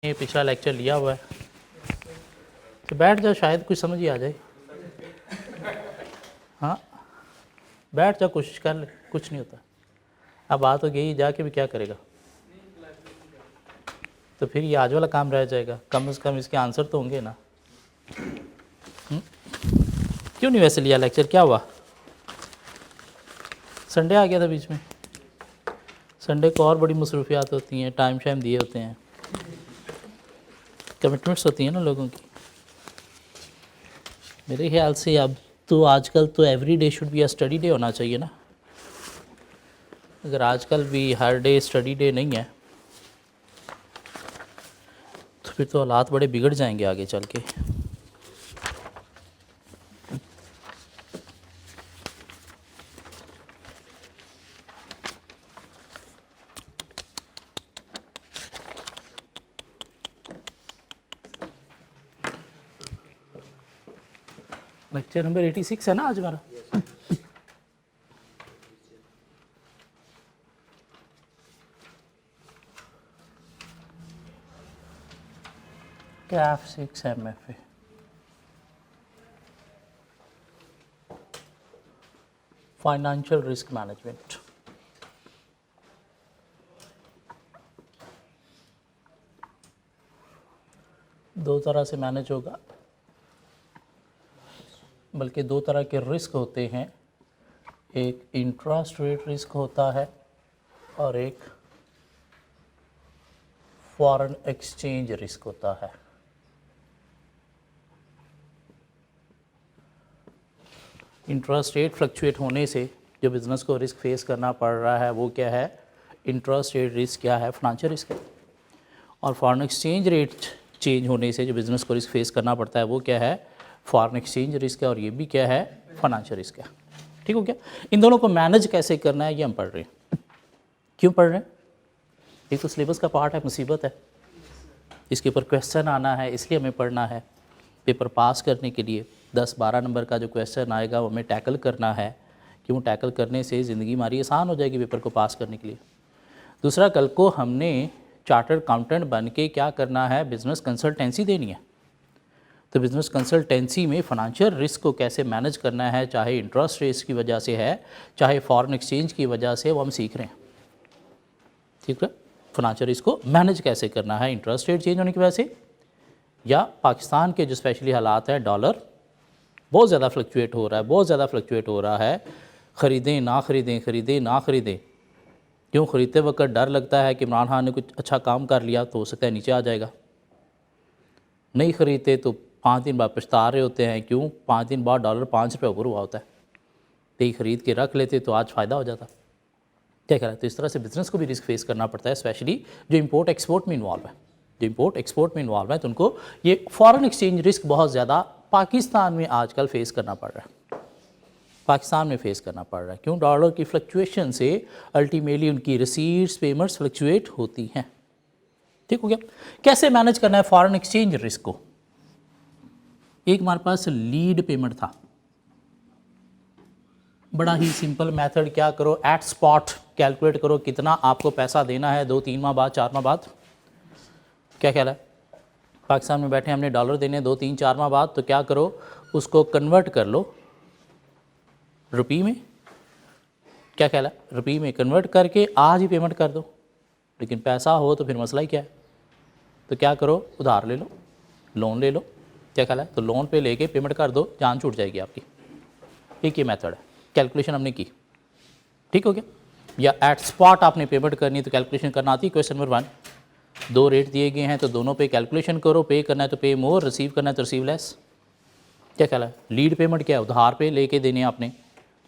ये पिछला लेक्चर लिया हुआ है तो बैठ जाओ, शायद कुछ समझ ही आ जाए। हाँ बैठ जाओ, कोशिश कर ले, कुछ नहीं होता। अब बात हो गई, जाके भी क्या करेगा, तो फिर ये आज वाला काम रह जाएगा। कम से कम इसके आंसर तो होंगे ना। क्यों नहीं वैसे लिया लेक्चर, क्या हुआ? संडे आ गया था बीच में। संडे को और बड़ी मसरूफियात होती हैं, टाइम शाइम दिए होते हैं, कमिटमेंट्स होती हैं ना लोगों की। मेरे ख्याल से अब तो आजकल तो every day should be a study day होना चाहिए ना। अगर आजकल भी हर डे स्टडी डे नहीं है तो फिर तो हालात बड़े बिगड़ जाएंगे आगे चल के। लेक्चर नंबर 86 है ना आज हमारा। CAF 6 MFA financial risk management. दो तरह से मैनेज होगा, बल्कि दो तरह के रिस्क होते हैं। एक इंटरेस्ट रेट रिस्क होता है और एक फॉरेन एक्सचेंज रिस्क होता है। इंटरेस्ट रेट फ्लक्चुएट होने से जो बिज़नेस को रिस्क फेस करना पड़ रहा है वो क्या है? इंटरेस्ट रेट रिस्क क्या है? फाइनेंशियल रिस्क है। और फॉरेन एक्सचेंज रेट चेंज होने से जो बिज़नेस को रिस्क फेस करना पड़ता है वो क्या है? फॉरेन एक्सचेंज रिस्क है। और ये भी क्या है? फाइनेंशियल रिस्क है। ठीक हो गया? इन दोनों को मैनेज कैसे करना है ये हम पढ़ रहे हैं। क्यों पढ़ रहे हैं? एक तो सिलेबस का पार्ट है, मुसीबत है, इसके ऊपर क्वेश्चन आना है, इसलिए हमें पढ़ना है। पेपर पास करने के लिए 10-12 नंबर का जो क्वेश्चन आएगा वो हमें टैकल करना है। क्यों? टैकल करने से ज़िंदगी हमारी आसान हो जाएगी पेपर को पास करने के लिए। दूसरा, कल को हमने चार्टर्ड अकाउंटेंट बन के क्या करना है? बिज़नेस कंसल्टेंसी देनी है। तो बिज़नेस कंसल्टेंसी में फाइनेंशियल रिस्क को कैसे मैनेज करना है, चाहे इंटरेस्ट रेट्स की वजह से है, चाहे फॉरेन एक्सचेंज की वजह से, वो हम सीख रहे हैं। ठीक है? फाइनेंशियल रिस्क को मैनेज कैसे करना है इंटरेस्ट रेट चेंज होने की वजह से, या पाकिस्तान के जो स्पेशली हालात हैं, डॉलर बहुत ज़्यादा फ्लक्चुएट हो रहा है, बहुत ज़्यादा फ्लक्चुएट हो रहा है। ख़रीदें ना ख़रीदें, ख़रीदें ना ख़रीदें। क्यों? ख़रीदते वक्त डर लगता है कि इमरान खान ने कुछ अच्छा काम कर लिया तो हो सकता है नीचे आ जाएगा। नहीं ख़रीदते तो 5 दिन बाद पछता रहे होते हैं। क्यों? 5 दिन बाद डॉलर 5 रुपये ऊपर हुआ होता है। तो ख़रीद के रख लेते तो आज फ़ायदा हो जाता। क्या कह रहा है? तो इस तरह से बिज़नेस को भी रिस्क फेस करना पड़ता है, स्पेशली जो इंपोर्ट एक्सपोर्ट में इन्वॉल्व है। जो इंपोर्ट एक्सपोर्ट में इन्वॉल्व है तो उनको ये फॉरेन एक्सचेंज रिस्क बहुत ज़्यादा पाकिस्तान में आजकल फेस करना पड़ रहा है। पाकिस्तान में फेस करना पड़ रहा है। क्यों? डॉलर की फ्लक्चुएशन से अल्टीमेटली उनकी रिसीट्स पेमेंट्स फ्लक्चुएट होती हैं। ठीक हो गया? कैसे मैनेज करना है फॉरेन एक्सचेंज रिस्क को? एक हमारे पास लीड पेमेंट था, बड़ा ही सिंपल मेथड। क्या करो? एट स्पॉट कैलकुलेट करो कितना आपको पैसा देना है 2-3 माह बाद, 4 माह बाद। क्या ख्याल है? पाकिस्तान में बैठे हमने डॉलर देने 2-3-4 माह बाद, तो क्या करो? उसको कन्वर्ट कर लो रुपये में। क्या ख्याल है? रुपये में कन्वर्ट करके आज ही पेमेंट कर दो। लेकिन पैसा हो तो फिर मसला ही क्या है? तो क्या करो? उधार ले लो, लोन ले लो। क्या ख्याल है? तो लोन पे लेके पेमेंट कर दो, जान छूट जाएगी आपकी। एक ये मेथड है, कैलकुलेशन हमने की। ठीक हो गया? या एट स्पॉट आपने पेमेंट करनी तो कैलकुलेशन करना आती है। क्वेश्चन नंबर 1, 2 रेट दिए गए हैं तो दोनों पे कैलकुलेशन करो। पे करना है तो पे मोर, रिसीव करना है तो रिसीव लेस। क्या ख्याल है? लीड पेमेंट क्या है? उधार पे लेके देने आपने।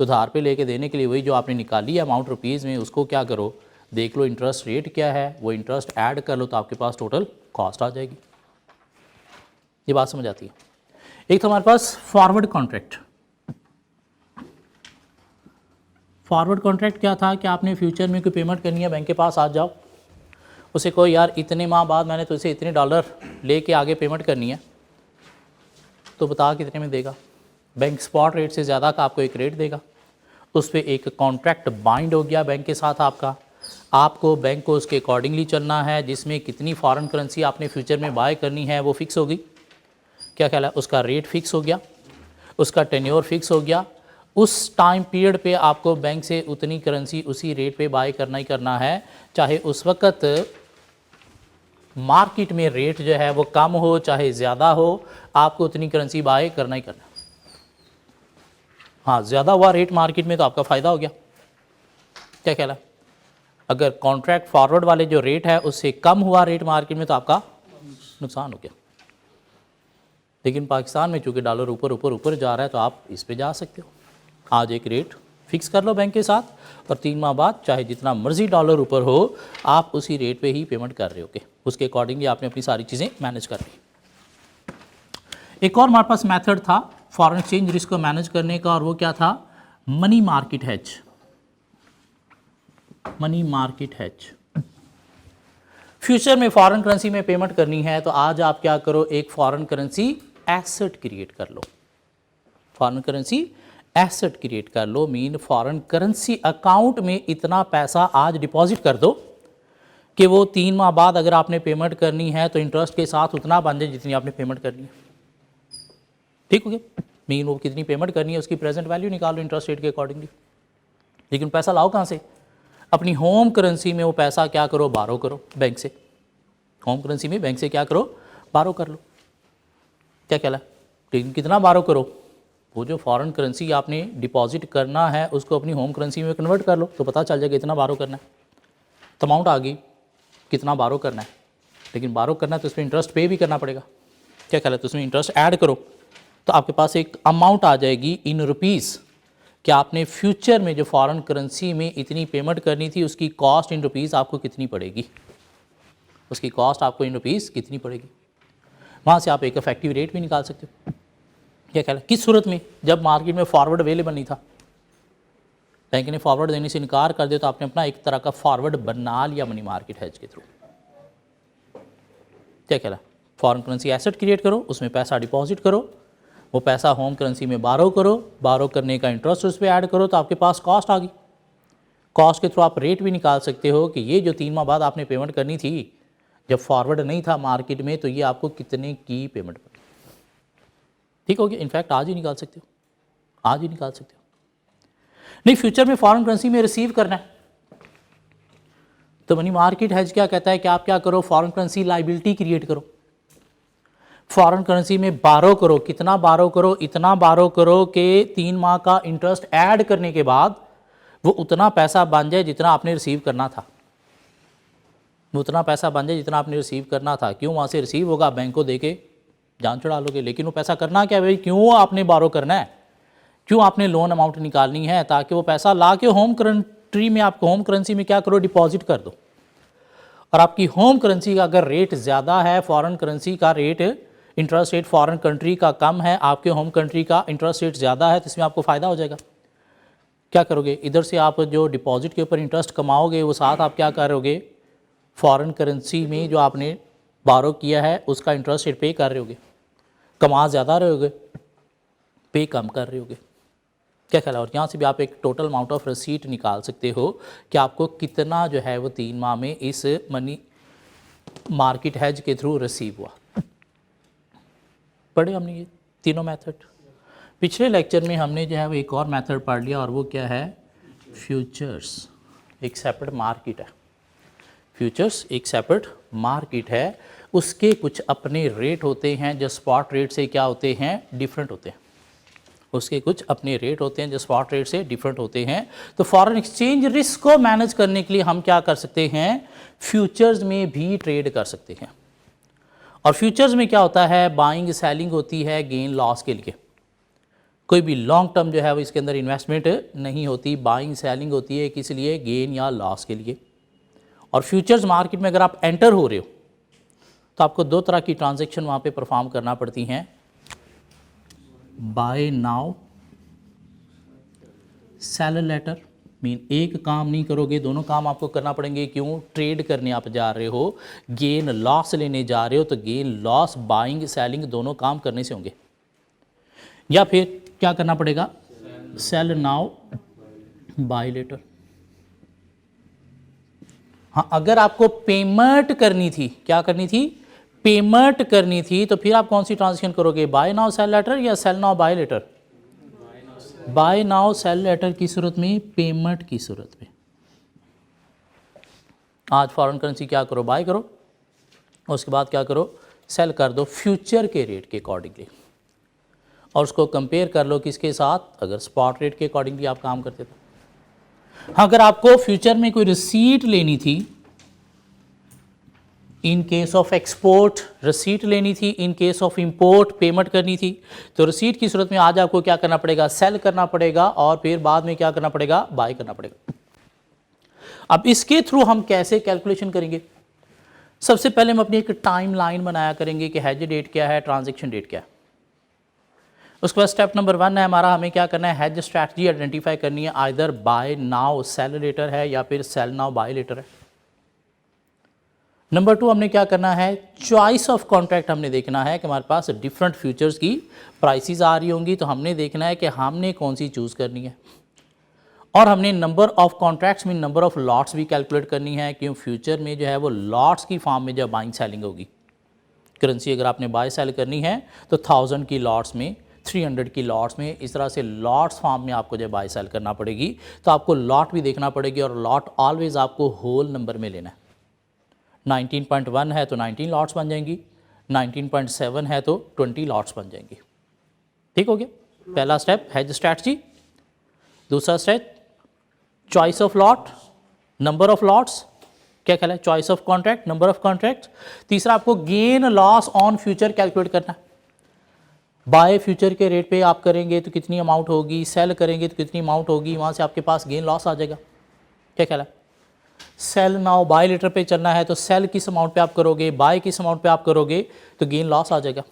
तो उधार पे लेके देने के लिए वही जो आपने निकाली है अमाउंट रुपीज़ में, उसको क्या करो? देख लो इंटरेस्ट रेट क्या है, वो इंटरेस्ट ऐड कर लो तो आपके पास टोटल कॉस्ट आ जाएगी। ये बात समझ आती है? एक तो हमारे पास फॉरवर्ड कॉन्ट्रैक्ट। फॉरवर्ड कॉन्ट्रैक्ट क्या था कि आपने फ्यूचर में कोई पेमेंट करनी है, बैंक के पास आ जाओ, उसे कहो यार इतने माह बाद मैंने तुझसे इतने डॉलर लेके आगे पेमेंट करनी है, तो बता कितने में देगा। बैंक स्पॉट रेट से ज़्यादा का आपको एक रेट देगा। उस पर एक कॉन्ट्रैक्ट बाइंड हो गया बैंक के साथ आपका। आपको बैंक को उसके अकॉर्डिंगली चलना है, जिसमें कितनी फॉरेन करेंसी आपने फ्यूचर में बाय करनी है वो फिक्स होगी। क्या ख्याल है? उसका रेट फिक्स हो गया, उसका टेन्योर फिक्स हो गया, उस टाइम पीरियड पे आपको बैंक से उतनी करेंसी उसी रेट पे बाय करना ही करना है, चाहे उस वक्त मार्केट में रेट जो है वो कम हो चाहे ज़्यादा हो, आपको उतनी करेंसी बाय करना ही करना। हाँ, ज़्यादा हुआ रेट मार्केट में तो आपका फ़ायदा हो गया। क्या ख्याल है? अगर कॉन्ट्रैक्ट फॉरवर्ड वाले जो रेट है उससे कम हुआ रेट मार्केट में तो आपका नुकसान हो गया। लेकिन पाकिस्तान में चूँकि डॉलर ऊपर ऊपर ऊपर जा रहा है तो आप इस पे जा सकते हो। आज एक रेट फिक्स कर लो बैंक के साथ और 3 माह बाद चाहे जितना मर्जी डॉलर ऊपर हो आप उसी रेट पे ही पेमेंट कर रहे होगे, उसके अकॉर्डिंगली आपने अपनी सारी चीज़ें मैनेज कर ली। एक और हमारे पास मेथड था फॉरेन एक्सचेंज रिस्क को मैनेज करने का, और वो क्या था? Money market hedge. Money market hedge. Future में फॉरेन करेंसी में पेमेंट करनी है तो आज आप क्या करो, एक फॉरेन करेंसी एसेट क्रिएट कर लो। फॉरेन करेंसी एसेट क्रिएट कर लो, मीन फॉरेन करेंसी अकाउंट में इतना पैसा आज डिपॉजिट कर दो कि वो 3 माह बाद अगर आपने पेमेंट करनी है तो इंटरेस्ट के साथ उतना बन जाए जितनी आपने पेमेंट करनी है। ठीक हो गया? मीन वो कितनी पेमेंट करनी है उसकी प्रेजेंट वैल्यू निकालो इंटरेस्ट रेट के अकॉर्डिंगली। लेकिन पैसा लाओ कहाँ से? अपनी होम करेंसी में वो पैसा क्या करो, बारो करो बैंक से। होम करेंसी में बैंक से क्या करो, बारो कर लो। क्या कहला? लेकिन कितना बारो करो? वो जो फॉरेन करेंसी आपने डिपॉजिट करना है उसको अपनी होम करेंसी में कन्वर्ट कर लो तो पता चल जाएगा इतना बारो करना है। तो अमाउंट आ गई, कितना बारो करना है। लेकिन बारो करना है तो उसमें इंटरेस्ट पे भी करना पड़ेगा। क्या कहला? तो उसमें इंटरेस्ट ऐड करो तो आपके पास एक अमाउंट आ जाएगी इन रुपीज़ कि आपने फ्यूचर में जो फॉरेन करेंसी में इतनी पेमेंट करनी थी उसकी कॉस्ट इन रुपीज़ आपको कितनी पड़ेगी, उसकी कॉस्ट आपको इन रुपीज़ कितनी पड़ेगी। वहाँ से आप एक इफेक्टिव रेट भी निकाल सकते हो। क्या ख्याल है? किस सूरत में? जब मार्केट में फॉरवर्ड अवेलेबल नहीं था, बैंक ने फॉरवर्ड देने से इनकार कर दिया तो आपने अपना एक तरह का फॉरवर्ड बना लिया मनी मार्केट हेज के थ्रू। क्या ख्याल है? फॉरेन करेंसी एसेट क्रिएट करो, उसमें पैसा डिपॉजिट करो, वो पैसा होम करेंसी में बारो करो, बारो करने का इंटरेस्ट उस पर ऐड करो तो आपके पास कॉस्ट आ गई। कॉस्ट के थ्रू आप रेट भी निकाल सकते हो कि ये जो 3 माह बाद आपने पेमेंट करनी थी जब फॉरवर्ड नहीं था मार्केट में तो ये आपको कितने की पेमेंट पड़ी। ठीक हो गया? इनफैक्ट आज ही निकाल सकते हो, आज ही निकाल सकते हो। नहीं, फ्यूचर में फॉरेन करेंसी में रिसीव करना है तो मनी मार्केट हेज क्या कहता है कि आप क्या करो, फॉरेन करेंसी लाइबिलिटी क्रिएट करो, फॉरेन करेंसी में बारो करो। कितना बारो करो? इतना बारो करो कि 3 माह का इंटरेस्ट ऐड करने के बाद वो उतना पैसा बन जाए जितना आपने रिसीव करना था, वो उतना पैसा बन जाए जितना आपने रिसीव करना था। क्यों? वहाँ से रिसीव होगा, बैंक को देके जान चढ़ा लोगे। लेकिन वो पैसा करना क्या है भाई? क्यों आपने बारो करना है? क्यों आपने लोन अमाउंट निकालनी है? ताकि वो पैसा ला के होम कंट्री में, आपको होम करेंसी में क्या करो, डिपॉजिट कर दो। और आपकी होम करेंसी का अगर रेट ज़्यादा है, फॉरेन करेंसी का rate, interest rate foreign country का कम है, आपके होम कंट्री का इंटरेस्ट रेट ज़्यादा है, तो इसमें आपको फ़ायदा हो जाएगा। क्या करोगे? इधर से आप जो डिपॉजिट के ऊपर इंटरेस्ट कमाओगे वो साथ आप क्या करोगे, फॉरेन करेंसी में जो आपने बारो किया है उसका इंटरेस्ट रेट पे कर रहे होगे। कमा ज़्यादा रहे होगे, पे कम कर रहे होगे। क्या ख्याल है? और यहाँ से भी आप एक टोटल अमाउंट ऑफ रिसीट निकाल सकते हो कि आपको कितना जो है वो 3 माह में इस मनी मार्केट हेज के थ्रू रिसीव हुआ। पढ़े हमने ये तीनों मेथड। पिछले लेक्चर में हमने जो है वो एक और मेथड पढ़ लिया और वो क्या है, फ्यूचर्स। एक सेपरेट मार्केट है, फ्यूचर्स एक सेपरेट मार्केट है, उसके कुछ अपने रेट होते हैं जो स्पॉट रेट से क्या होते हैं, डिफरेंट होते हैं। उसके कुछ अपने रेट होते हैं जो स्पॉट रेट से डिफरेंट होते हैं। तो फॉरेन एक्सचेंज रिस्क को मैनेज करने के लिए हम क्या कर सकते हैं, फ्यूचर्स में भी ट्रेड कर सकते हैं। और फ्यूचर्स में क्या होता है, बाइंग सेलिंग होती है गेन लॉस के लिए। कोई भी लॉन्ग टर्म जो है वो इसके अंदर इन्वेस्टमेंट नहीं होती, बाइंग सेलिंग होती है किस लिए, गेन या लॉस के लिए। और फ्यूचर्स मार्केट में अगर आप एंटर हो रहे हो तो आपको 2 तरह की ट्रांजैक्शन वहाँ पे परफॉर्म करना पड़ती हैं, buy now, sell later. Mean एक काम नहीं करोगे, दोनों काम आपको करना पड़ेंगे। क्यों? ट्रेड करने आप जा रहे हो, गेन लॉस लेने जा रहे हो, तो गेन लॉस, बाइंग सेलिंग दोनों काम करने से होंगे। या फिर क्या करना पड़ेगा, सेल नाउ, बाय लेटर। हाँ, अगर आपको पेमेंट करनी थी, क्या करनी थी, पेमेंट करनी थी, तो फिर आप कौन सी ट्रांजेक्शन करोगे, बाय नाउ सेल लेटर या sell now buy later? Buy now sell later की सूरत में, पेमेंट की सूरत में। आज फॉरेन करेंसी क्या करो, बाय करो, उसके बाद क्या करो, सेल कर दो फ्यूचर के रेट के अकॉर्डिंगली, और उसको कंपेयर कर लो किसके साथ, अगर स्पॉट रेट के अकॉर्डिंगली आप काम करते तो। अगर आपको फ्यूचर में कोई रिसीट लेनी थी, in case of export receipt लेनी थी, in case of import payment करनी थी, तो रिसीट की सूरत में आज आपको क्या करना पड़ेगा, सेल करना पड़ेगा, और फिर बाद में क्या करना पड़ेगा, बाय करना पड़ेगा। अब इसके थ्रू हम कैसे कैलकुलेशन करेंगे, सबसे पहले हम अपनी एक टाइम लाइन बनाया करेंगे कि हेज डेट क्या है, ट्रांजेक्शन डेट क्या है। उसके बाद स्टेप नंबर 1 है हमारा, हमें क्या करना है, हेज स्ट्रैटेजी आइडेंटिफाई करनी है, either buy now sell later है या फिर सेल नाउ बाय लेटर है। नंबर 2 हमने क्या करना है, चॉइस ऑफ कॉन्ट्रैक्ट हमने देखना है कि हमारे पास डिफरेंट फ्यूचर्स की प्राइसेस आ रही होंगी, तो हमने देखना है कि हमने कौन सी चूज़ करनी है, और हमने नंबर ऑफ कॉन्ट्रैक्ट्स में नंबर ऑफ लॉट्स भी कैलकुलेट करनी है, क्यों फ्यूचर में जो है वो लॉट्स की फॉर्म में जब बाइंग सेलिंग होगी, करेंसी अगर आपने बाय सेल करनी है तो 1000 की लॉट्स में, 300 की लॉट्स में, इस तरह से लॉट्स फॉर्म में आपको जब बाय सेल करना पड़ेगी, तो आपको लॉट भी देखना पड़ेगी, और लॉट ऑलवेज आपको होल नंबर में लेना है। 19.1 है तो 19 लॉट्स बन जाएंगी, 19.7 है तो 20 लॉट्स बन जाएंगी। ठीक हो गया, पहला स्टेप हेज स्ट्रैटेजी। दूसरा step choice of lot, number of lots, क्या ख्याल है, choice of contract, number of contract. तीसरा आपको gain loss on future calculate करना है, बाय फ्यूचर के रेट पे आप करेंगे तो कितनी अमाउंट होगी, सेल करेंगे तो कितनी अमाउंट होगी, वहाँ से आपके पास गेन लॉस आ जाएगा। क्या ख्याल है, सेल नाउ बाय लेटर पे चलना है तो सेल किस अमाउंट पे आप करोगे, बाय किस अमाउंट पे आप करोगे, तो गेन लॉस आ जाएगा।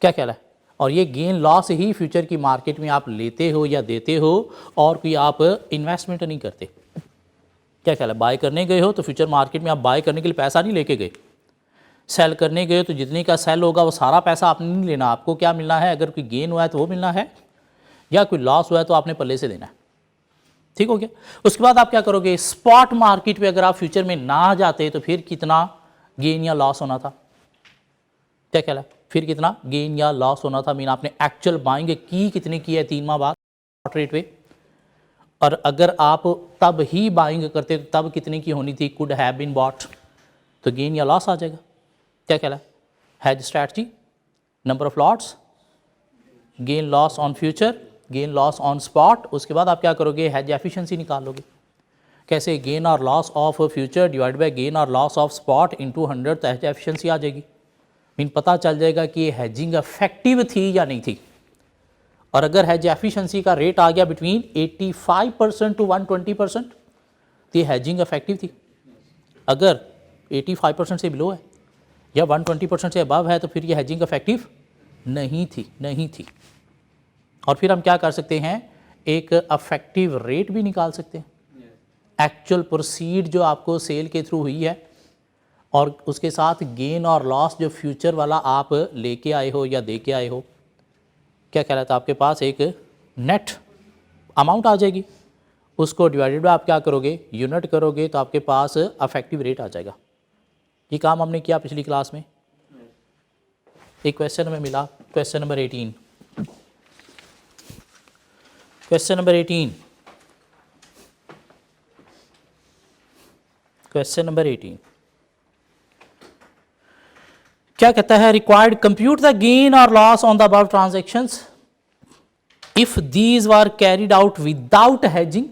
क्या ख्याल है, और ये गेन लॉस ही फ्यूचर की मार्केट में आप लेते हो या देते हो, और कोई आप इन्वेस्टमेंट नहीं करते। क्या ख्याल है, बाय करने गए हो तो फ्यूचर मार्केट में आप बाय करने के लिए पैसा नहीं लेके गए, सेल करने गए तो जितने का सेल होगा वो सारा पैसा आपने नहीं लेना, आपको क्या मिलना है, अगर कोई गेन हुआ है तो वो मिलना है, या कोई लॉस हुआ है तो आपने पल्ले से देना है। ठीक हो गया, उसके बाद आप क्या करोगे, स्पॉट मार्केट पे अगर आप फ्यूचर में ना जाते तो फिर कितना गेन या लॉस होना था। क्या ख्याल है, फिर कितना गेन या लॉस होना था, मीन आपने एक्चुअल बाइंग की कितनी की है 3 माह बाद स्पॉट रेट पे, और अगर आप तब ही बाइंग करते तो तब कितने की होनी थी, कुड हैव बीन बॉट, तो गेन या लॉस आ जाएगा। क्या ख्याल है, hedge strategy, number of lots, gain loss on future, gain loss on spot. उसके बाद आप क्या करोगे, हेज एफिशिएंसी निकाल लोगे, कैसे, गेन और loss of future divide by gain और लॉस ऑफ स्पॉट इनटू 100, तो हेज एफिशिएंसी आ जाएगी, मीन पता चल जाएगा कि ये हेजिंग इफेक्टिव थी या नहीं थी। और अगर हेज एफिशिएंसी का रेट आ गया बिटवीन 85% टू 120%, तो ये हेजिंग इफेक्टिव थी। अगर 85% से बिलो है या 120% से अबव है तो फिर ये हेजिंग इफेक्टिव नहीं थी। और फिर हम क्या कर सकते हैं, एक इफेक्टिव रेट भी निकाल सकते हैं, एक्चुअल प्रोसीड जो आपको सेल के थ्रू हुई है, और उसके साथ गेन और लॉस जो फ्यूचर वाला आप लेके आए हो या दे के आए हो। क्या कह रहा था, आपके पास एक नेट अमाउंट आ जाएगी, उसको डिवाइडेड बाय आप क्या करोगे, यूनिट करोगे, तो आपके पास इफेक्टिव रेट आ जाएगा। ये काम हमने किया पिछली क्लास में, एक क्वेश्चन हमें मिला, question number 18। Question number 18, question number 18 क्या कहता है, रिक्वायर्ड कंप्यूट द गेन और loss on the above transactions if these were carried out without hedging,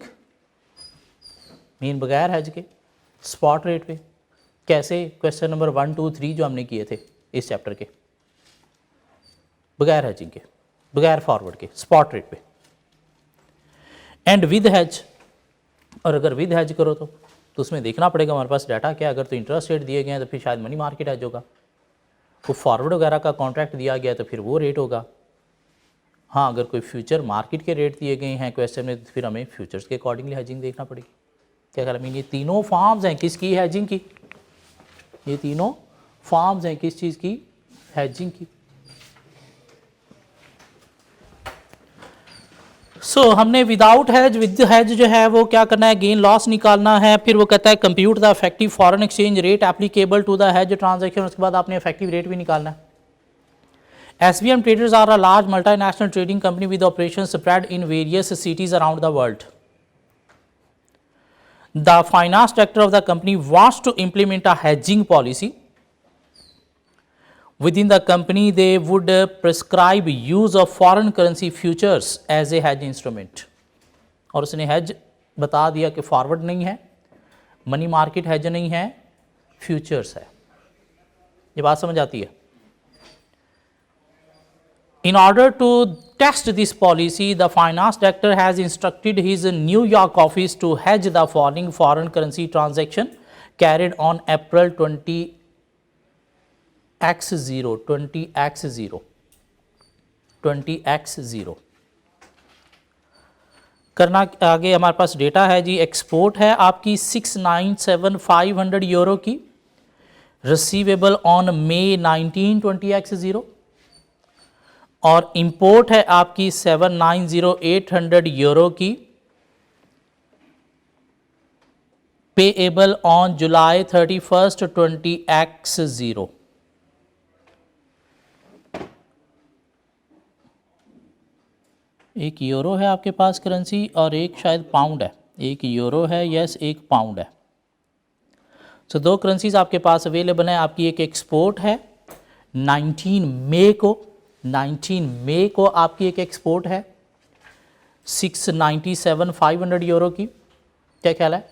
mean बगैर हेज के स्पॉट रेट पे। कैसे, क्वेश्चन नंबर 1, 2, 3 जो हमने किए थे इस चैप्टर के, बगैर हेजिंग के, बगैर फॉरवर्ड के, स्पॉट रेट पे, एंड विद हेज। और अगर विद हेज करो तो उसमें देखना पड़ेगा हमारे पास डाटा क्या, अगर तो इंटरेस्ट रेट दिए गए हैं तो फिर शायद मनी मार्केट हेज होगा, तो फॉरवर्ड वगैरह का कॉन्ट्रैक्ट दिया गया तो फिर वो रेट होगा। हाँ, अगर कोई फ्यूचर मार्केट के रेट दिए गए हैं क्वेश्चन में तो फिर हमें फ्यूचर्स के अकॉर्डिंगली हेजिंग देखना पड़ेगी। क्या ख्याल है, ये तीनों फॉर्म्स हैं किसकी, हेजिंग की, ये तीनों फॉर्म्स हैं किस चीज़ की, हेजिंग की। सो हमने विदाउट हैज, विद हैज जो है वो क्या करना है, गेन लॉस निकालना है। फिर वो कहता है compute the effective foreign exchange rate applicable to the hedge transaction, उसके बाद आपने इफेक्टिव रेट भी निकालना है। SBM Traders are a large multinational trading company with operations spread in various cities around the world. The finance director of the company wants to implement a hedging policy. Within the company, they would prescribe use of foreign currency futures as a hedge instrument. और उसने hedge बता दिया कि forward नहीं है, money market hedge नहीं है, futures है। ये बात समझ आती है? In order to test this policy, the finance director has instructed his New York office to hedge the following foreign currency transaction carried on April 20x0, 20x0, 20x0। करना आगे हमारे पास डेटा है जी, एक्सपोर्ट है आपकी 697,500 यूरो की, receivable on May 19, 20x0, और import है आपकी 790,800 यूरो की, पेएबल ऑन July 31, 20x0। एक यूरो है आपके पास करेंसी और एक शायद पाउंड है, एक यूरो है यस, एक पाउंड है। सो दो करेंसीज आपके पास अवेलेबल हैं। आपकी एक एक्सपोर्ट है 19 मई को, 19 मई को आपकी एक एक्सपोर्ट है 697,500 यूरो की। क्या ख्याल है?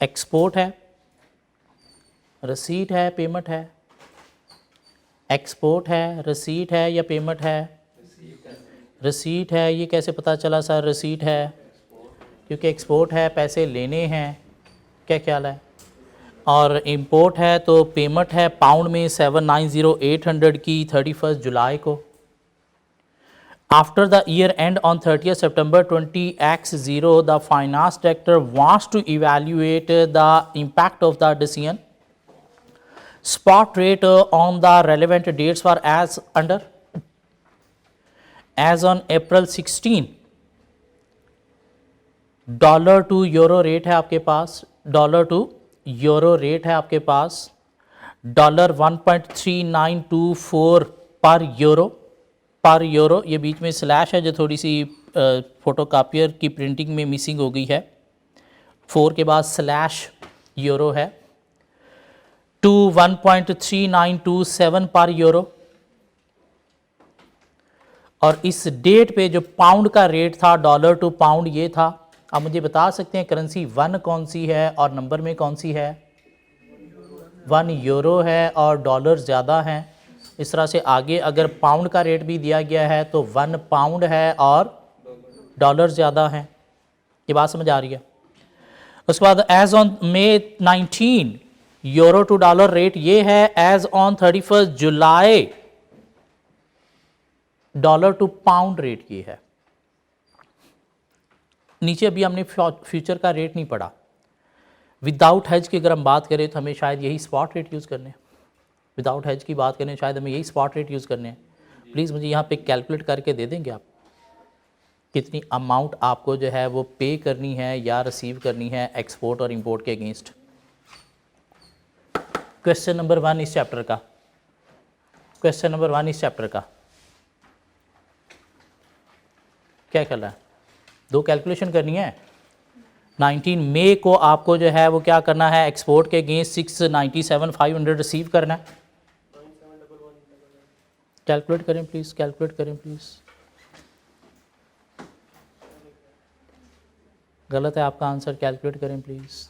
एक्सपोर्ट है, रसीट है, पेमेंट है, एक्सपोर्ट है, रसीट है या पेमेंट है? रसीट है। ये कैसे पता चला सर रसीट है? क्योंकि एक्सपोर्ट है, पैसे लेने हैं। क्या ख्याल है? और इंपोर्ट है तो पेमेंट है पाउंड में 790,800 की 31 जुलाई को। After the year end on 30 September 20x0, the finance director wants to evaluate the impact of the decision. Spot rate on the relevant dates for as under. As on April 16, dollar to euro rate है आपके पास, dollar to euro rate है आपके पास dollar 1.3924 पर euro, पर euro. ये बीच में स्लैश है जो थोड़ी सी फोटोकॉपियर की प्रिंटिंग में मिसिंग हो गई है, 4 के बाद स्लैश यूरो है, टू 1.3927 पर यूरो। और इस डेट पे जो पाउंड का रेट था, डॉलर टू पाउंड ये था। आप मुझे बता सकते हैं करेंसी 1 कौन सी है और नंबर में कौन सी है? 1 यूरो है और डॉलर ज़्यादा हैं। इस तरह से आगे अगर पाउंड का रेट भी दिया गया है तो 1 पाउंड है और डॉलर ज़्यादा हैं। ये बात समझ आ रही है? उसके बाद as on May 19 euro to dollar rate ये है, as on 31 July dollar to pound rate ये है। नीचे अभी हमने फ्यूचर का रेट नहीं पढ़ा। विदाउट हैज की अगर हम बात करें तो हमें शायद यही स्पॉट रेट यूज़ करने हैं। विदाउट हैज की बात करें शायद हमें यही स्पॉट रेट यूज़ करने हैं। प्लीज़ मुझे यहाँ पे कैलकुलेट करके दे देंगे आप, कितनी अमाउंट आपको जो है वो पे करनी है या रिसीव करनी है एक्सपोर्ट और इंपोर्ट के अगेंस्ट। क्वेश्चन नंबर 1 इस चैप्टर का, क्वेश्चन नंबर 1 इस चैप्टर का क्या कर रहा है? 2 कैलकुलेशन करनी है। 19 मई को आपको जो है वो क्या करना है, एक्सपोर्ट के अगेंस्ट 697,500 रिसीव करना है। कैलकुलेट करें प्लीज़, कैलकुलेट करें प्लीज़। गलत है आपका आंसर, कैलकुलेट करें प्लीज़।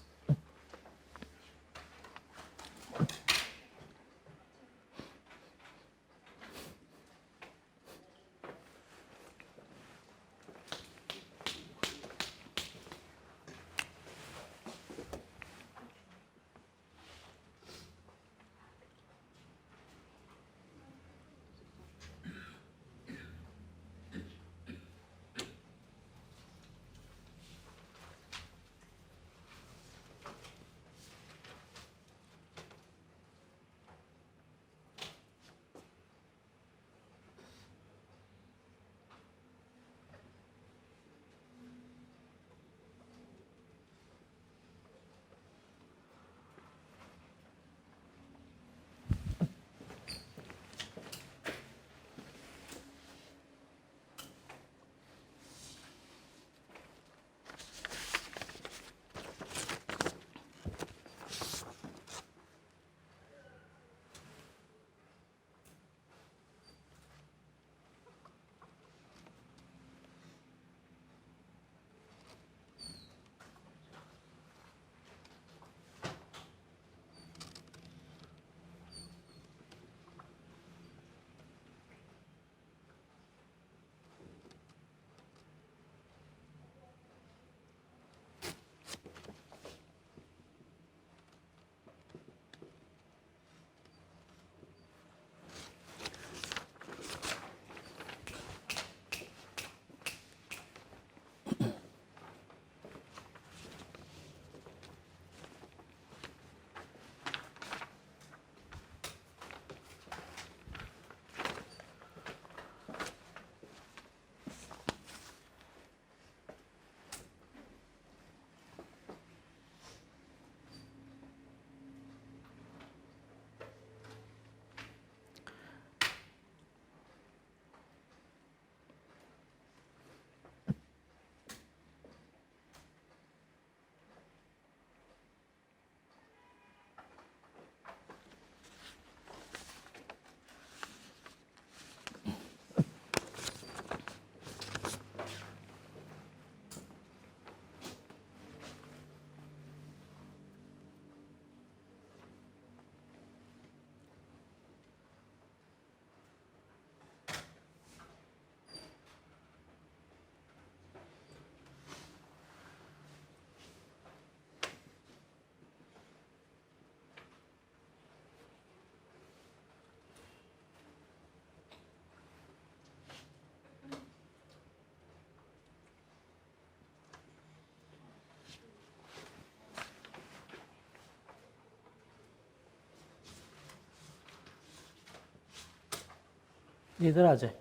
इधर आ जाए।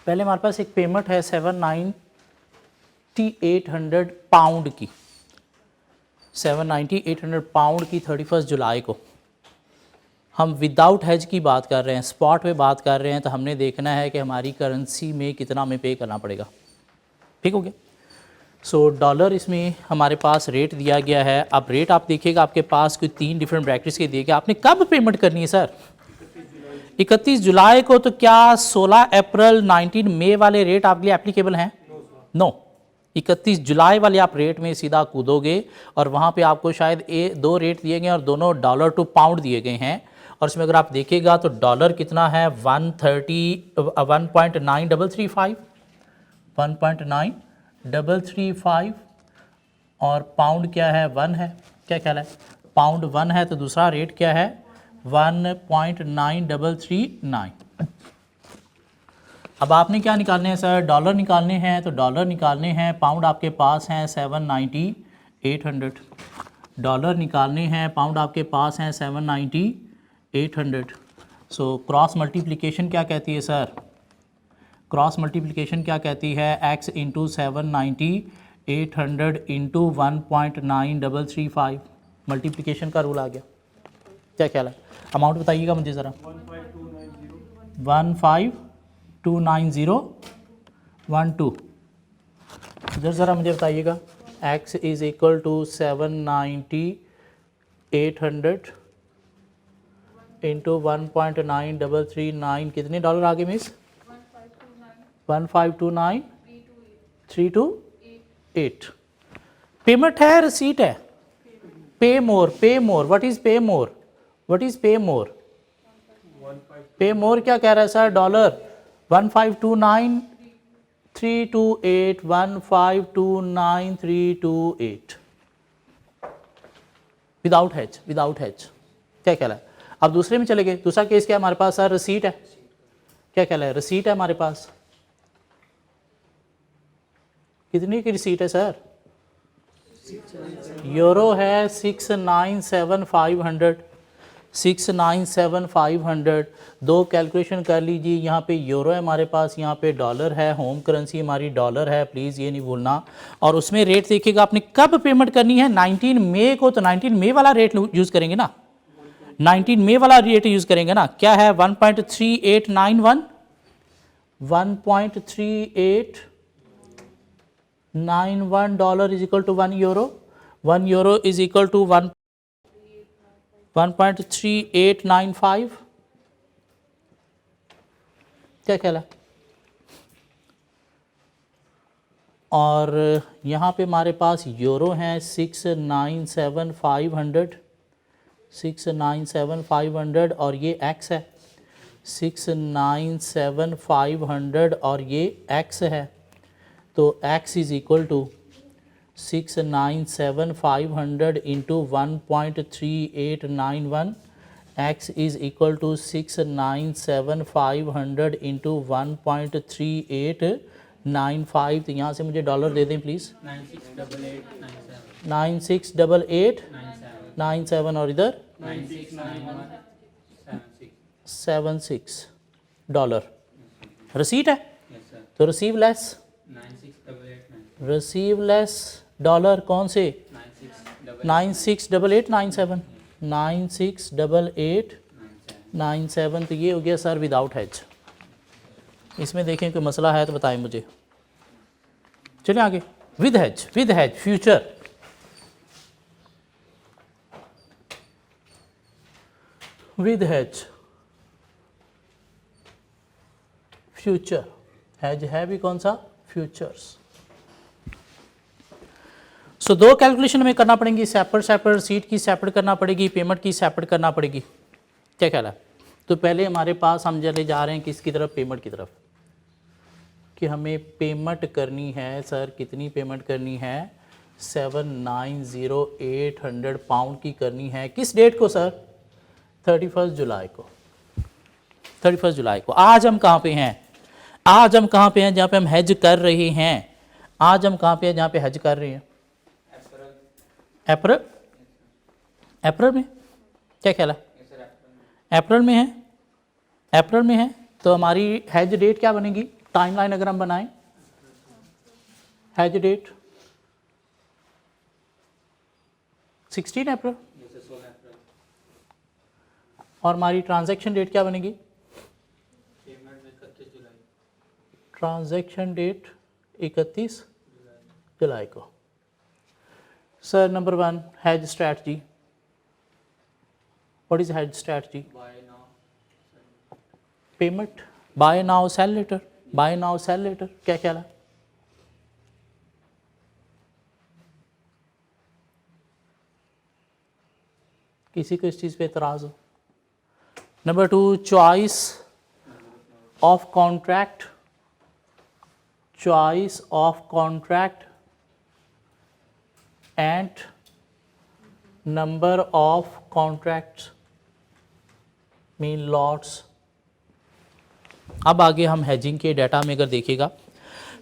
पहले हमारे पास एक पेमेंट है 790-800 पाउंड की, 790-800 पाउंड की 31 जुलाई को। हम विदाउट हेज की बात कर रहे हैं, स्पॉट पे बात कर रहे हैं, तो हमने देखना है कि हमारी करेंसी में कितना हमें पे करना पड़ेगा। ठीक हो गया। सो डॉलर इसमें हमारे पास रेट दिया गया है। अब रेट आप देखिएगा, आपके पास कोई 3 डिफरेंट ब्रैकेट्स के दिए गए। आपने कब पेमेंट करनी है सर? 31 जुलाई को। तो क्या 16 अप्रैल 19 मई वाले रेट आपके लिए एप्लीकेबल हैं? नो। 31 जुलाई वाले आप रेट में सीधा कूदोगे और वहाँ पे आपको शायद 2 रेट दिए गए हैं और दोनों डॉलर टू पाउंड दिए गए हैं। और इसमें अगर आप देखिएगा तो डॉलर कितना है 1.9335, 1.9335 और पाउंड क्या है 1 है। क्या ख्याल है? पाउंड 1 है। तो दूसरा रेट क्या है 1.9339। अब आपने क्या निकालने हैं सर? डॉलर निकालने हैं। तो डॉलर निकालने हैं, पाउंड आपके पास हैं 790-800। डॉलर निकालने हैं, पाउंड आपके पास हैं 790-800। सो क्रॉस मल्टीप्लिकेशन क्या कहती है सर? क्रॉस मल्टीप्लिकेशन क्या कहती है? x into 790-800 into 1.9335। मल्टीप्लिकेशन का रूल आ गया। क्या ख्याल है? अमाउंट बताइएगा मुझे ज़रा। 1529012। इधर ज़रा मुझे बताइएगा। x is equal to 790-800 into 1.9339। कितने डॉलर आगे मिस? 1529328। पेमेंट है, रिसीट है? पे मोर, पे मोर। व्हाट इज पे मोर? व्हाट इज पे मोर? पे मोर क्या कह रहा है sir? Dollar 1529328, 1529328 without hedge, without hedge. क्या ख्याल है? अब दूसरे में चले गए। दूसरा केस क्या है हमारे पास सर? रिसीट है। क्या ख्याल है? रिसीट है हमारे पास। कितनी की रिसीट है सर? यूरो है 697,500, 697,500। दो कैलकुलेशन कर लीजिए। यहाँ पे यूरो है हमारे पास, यहाँ पे डॉलर है। होम करेंसी हमारी डॉलर है, प्लीज़ ये नहीं भूलना। और उसमें रेट देखिएगा आपने कब पेमेंट करनी है? 19 मई को। तो 19 मई वाला रेट यूज़ करेंगे ना, 19 मई वाला रेट यूज़ करेंगे ना। क्या है? 1.3891, 1.3891 dollar is equal to 1 euro. 1 euro is equal to 1.3895। क्या ख्याल है? और यहाँ पे हमारे पास यूरो हैं 697,500, 697,500 और ये एक्स है 697,500 और ये एक्स है। तो x is equal to 697,500 into 1.3891। x is equal to 697,500 into 1.3895। तो यहाँ से मुझे डॉलर दे दें प्लीज़। 968897 और इधर 96 डॉलर। रसीट है। तो receive less, receive less dollar कौन से? 968897, 968897। तो ये हो गया सर विदाउट हेज। इसमें देखें कोई मसला है तो बताएं मुझे। चलिए आगे। With hedge, with hedge future. With hedge future. Hedge है भी कौन सा? फ्यूचर्स। सो दो कैलकुलेशन हमें करना पड़ेंगी, सेपरेट सेपरेट। रिसीट की सेपरेट करना पड़ेगी, पेमेंट की सेपरेट करना पड़ेगी। क्या ख्याल है? तो पहले हमारे पास हम चले जा रहे हैं किसकी तरफ? पेमेंट की तरफ। कि हमें पेमेंट करनी है सर। कितनी पेमेंट करनी है? 790,800 पाउंड की करनी है। किस डेट को सर? 31 जुलाई को। 31 जुलाई को। आज हम कहाँ पे हैं? आज हम कहाँ पे हैं जहाँ पे हम हेज कर रहे हैं? आज हम कहाँ पे हैं जहाँ पे हेज कर रहे हैं? अप्रैल। अप्रैल में? क्या ख्याल है? अप्रैल में है? अप्रैल में है? तो हमारी हैज डेट क्या बनेगी, टाइमलाइन अगर हम बनाएं, हैज डेट 16 अप्रैल और हमारी ट्रांजैक्शन डेट क्या बनेगी, ट्रांजैक्शन डेट 31 जुलाई को। Sir number 1 hedge strategy, what is hedge strategy, payment, buy now sell later, buy now sell later, क्या ख्याल है? किसी को इस चीज़ पे एतराज़ हो? Number 2 choice of contract, choice of contract and number of contracts mean lots. अब आगे हम हेजिंग के डाटा में अगर देखिएगा,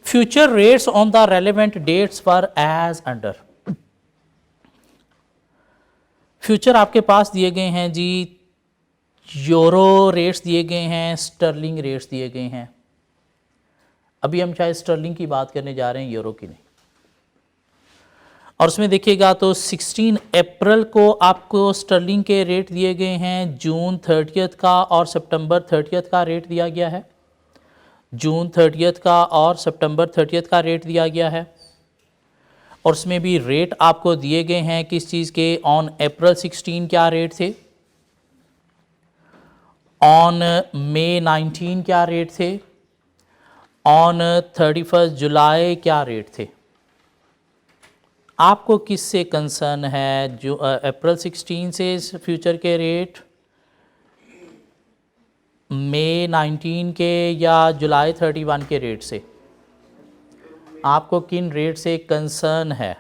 future rates on the relevant dates पर एज अंडर, फ्यूचर आपके पास दिए गए हैं जी, यूरो रेट्स दिए गए हैं, स्टर्लिंग रेट्स दिए गए हैं। अभी हम शायद स्टर्लिंग की बात करने जा रहे हैं, यूरो की नहीं। और उसमें देखिएगा तो 16 अप्रैल को आपको स्टर्लिंग के रेट दिए गए हैं, जून 30 का और सितंबर 30 का रेट दिया गया है, जून 30 का और सितंबर 30 का रेट दिया गया है। और उसमें भी रेट आपको दिए गए हैं किस चीज़ के, ऑन अप्रैल 16 क्या रेट थे, ऑन मई 19 क्या रेट थे, ऑन 31 जुलाई क्या रेट थे। आपको किससे कंसर्न है, जो अप्रैल 16 से फ्यूचर के रेट, मई 19 के या जुलाई 31 के रेट से? आपको किन रेट से कंसर्न है,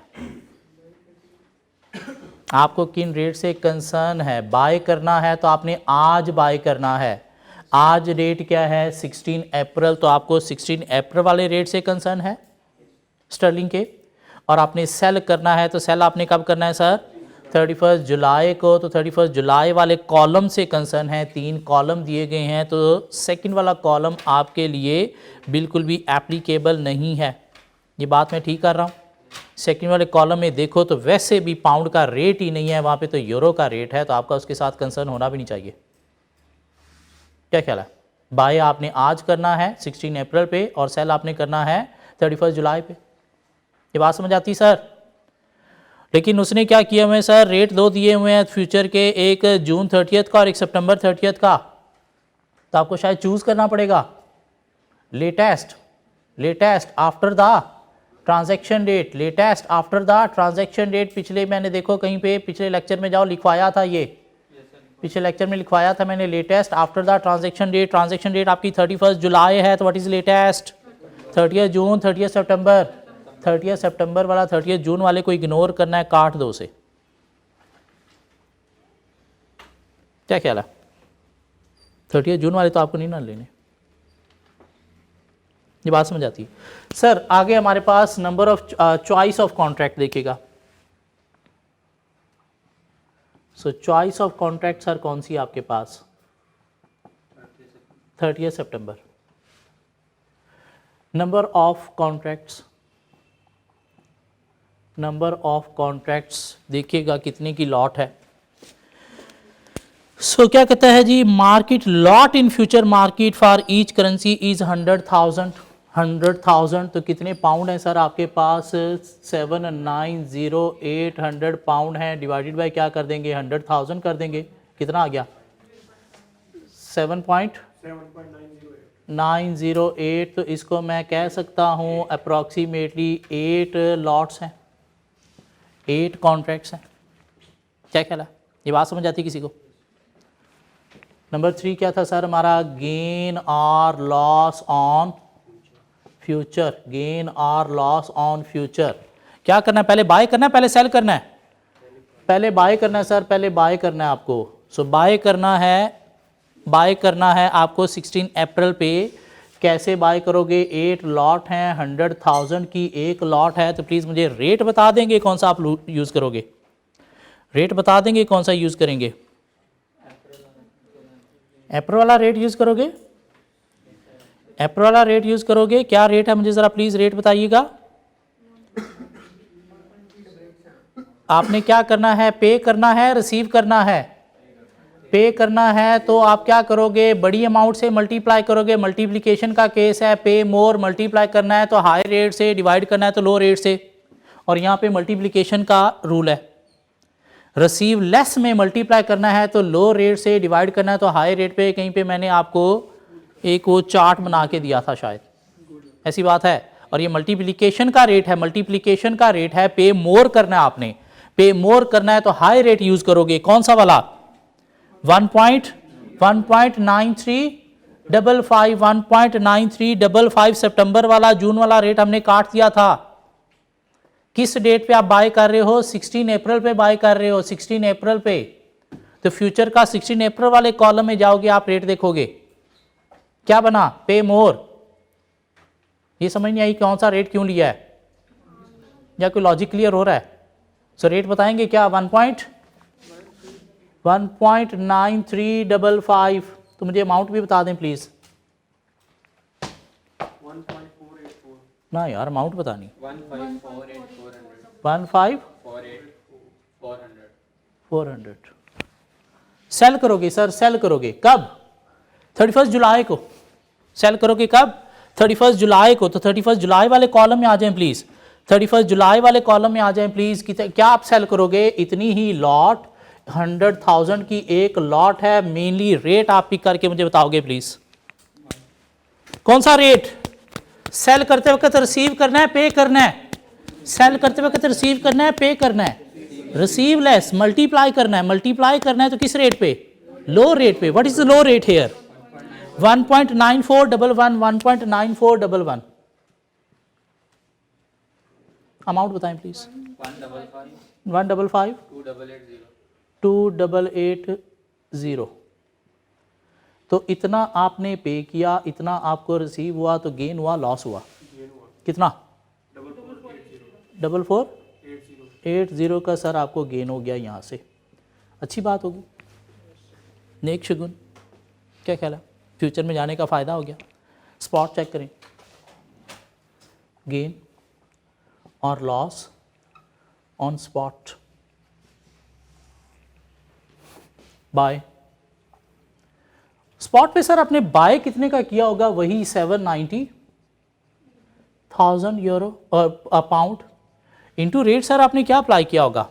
आपको किन रेट से कंसर्न है? बाय करना है तो आपने आज बाय करना है, आज रेट क्या है 16 अप्रैल, तो आपको 16 अप्रैल वाले रेट से कंसर्न है स्टर्लिंग के। और आपने सेल करना है तो सेल आपने कब करना है सर, 31 जुलाई को, तो 31 जुलाई वाले कॉलम से कंसर्न है। 3 कॉलम दिए गए हैं, तो सेकंड वाला कॉलम आपके लिए बिल्कुल भी एप्लीकेबल नहीं है। ये बात मैं ठीक कर रहा हूँ? सेकंड वाले कॉलम में देखो तो वैसे भी पाउंड का रेट ही नहीं है, वहाँ पे तो यूरो का रेट है, तो आपका उसके साथ कंसर्न होना भी नहीं चाहिए। क्या ख्याल है? बाय आपने आज करना है 16 अप्रैल पे और सेल आपने करना है 31 जुलाई पे। ये बात समझ आती सर? लेकिन उसने क्या किया हुए सर, रेट 2 दिए हुए हैं फ्यूचर के, एक जून 30 का और एक सितंबर 30 का, तो आपको शायद चूज करना पड़ेगा latest, latest after the transaction date, latest after the transaction date. पिछले मैंने देखो कहीं पे पिछले लेक्चर में जाओ लिखवाया था, ये पिछले लेक्चर में लिखवाया था मैंने, latest after the transaction date. Transaction date आपकी 31 जुलाई है, तो व्हाट इज लेटेस्ट, 30 जून, 30 सितंबर। 30 सितंबर वाला 30 जून वाले को इग्नोर करना है, काट दो उसे। क्या ख्याल है? 30 जून वाले तो आपको नहीं ना लेने। ये बात समझ आती है सर? आगे हमारे पास number of choice of contract देखिएगा। So choice of contract sir कौन सी है आपके पास, 30 सितंबर। Number of contracts, number of contracts देखिएगा कितने की लॉट है। सो क्या कहता है जी, market lot in future market for each currency is 100,000, 100,000। तो कितने पाउंड है सर आपके पास, 7,908 पाउंड है, डिवाइडेड बाय क्या कर देंगे, 100,000 कर देंगे। कितना आ गया, 7.908। तो इसको मैं कह सकता हूँ अप्रॉक्सीमेटली 8 लॉट्स हैं, 8 कॉन्ट्रैक्ट्स हैं। क्या ख्याल है? ये बात समझ आती है किसी को? नंबर 3 क्या था सर हमारा, गेन और लॉस ऑन फ्यूचर, गेन और लॉस ऑन फ्यूचर। क्या करना है, पहले बाय करना है पहले सेल करना है? पहले बाय करना है सर, पहले बाय करना है आपको। सो बाय करना है, बाय करना है आपको 16 अप्रैल पे। कैसे बाय करोगे, 8 लॉट हैं, 100,000 की एक लॉट है। तो प्लीज़ मुझे रेट बता देंगे कौन सा आप यूज़ करोगे, रेट बता देंगे कौन सा यूज़ करेंगे, अप्रैल वाला रेट यूज़ करोगे। अप्रैल वाला रेट यूज़ करोगे, क्या रेट है मुझे ज़रा प्लीज़ रेट बताइएगा। आपने क्या करना है, पे करना है, रिसीव करना है। पे करना है तो आप क्या करोगे, बड़ी अमाउंट से मल्टीप्लाई करोगे, मल्टीप्लिकेशन का केस है, पे मोर मल्टीप्लाई करना है तो हाई रेट से, डिवाइड करना है तो लो रेट से, और यहाँ पे मल्टीप्लिकेशन का रूल है। रिसीव लेस में मल्टीप्लाई करना है तो लो रेट से, डिवाइड करना है तो हाई रेट पे। कहीं पे मैंने आपको एक वो चार्ट बना के दिया था शायद, ऐसी बात है। और ये मल्टीप्लिकेशन का रेट है, मल्टीप्लिकेशन का रेट है, पे मोर करना है आपने, पे मोर करना है तो हाई रेट यूज करोगे। कौन सा वाला, 1.9355, 1.9355 सितंबर वाला, जून वाला रेट हमने काट दिया था। किस डेट पे आप बाय कर रहे हो, 16 अप्रैल पे बाय कर रहे हो, 16 अप्रैल पे। तो फ्यूचर का 16 अप्रैल वाले कॉलम में जाओगे, आप रेट देखोगे क्या बना, पे मोर। ये समझ नहीं आई कौन सा रेट क्यों लिया है, या कोई लॉजिक क्लियर हो रहा है। सो रेट बताएंगे क्या, 1.9355। तो मुझे अमाउंट भी बता दें प्लीज। 1.484 ना यार अमाउंट बतानी। 15400 सेल करोगे सर, सेल करोगे कब, 31 जुलाई को सेल करोगे। कब, 31 जुलाई को। तो 31 जुलाई वाले कॉलम में आ जाएं प्लीज, 31 जुलाई वाले कॉलम में आ जाएं प्लीज। क्या आप सेल करोगे, इतनी ही लॉट, 100,000 की एक लॉट है। मेनली रेट आप पिक करके मुझे बताओगे प्लीज, कौन सा रेट। सेल करते वक्त रिसीव करना है, पे करना है। सेल करते वक्त रिसीव करना है, पे करना है। रिसीव लेस मल्टीप्लाई करना है, मल्टीप्लाई करना है तो किस रेट पे, लो रेट पे। What is the low rate here, 1.9411, 1.9411। Amount बताएं प्लीज। 155 2880। तो इतना आपने पे किया, इतना आपको रिसीव हुआ, तो गेन हुआ, लॉस हुआ कितना, 4480 का सर आपको गेन हो गया यहाँ से। अच्छी बात होगी, नेक शगुन, क्या ख्याल है, फ्यूचर में जाने का फ़ायदा हो गया। स्पॉट चेक करें, गेन और loss on spot, buy. Spot पे सर आपने बाय कितने का किया होगा, वही 790,000 euro pound into rate. Sir आपने क्या अप्लाई किया होगा,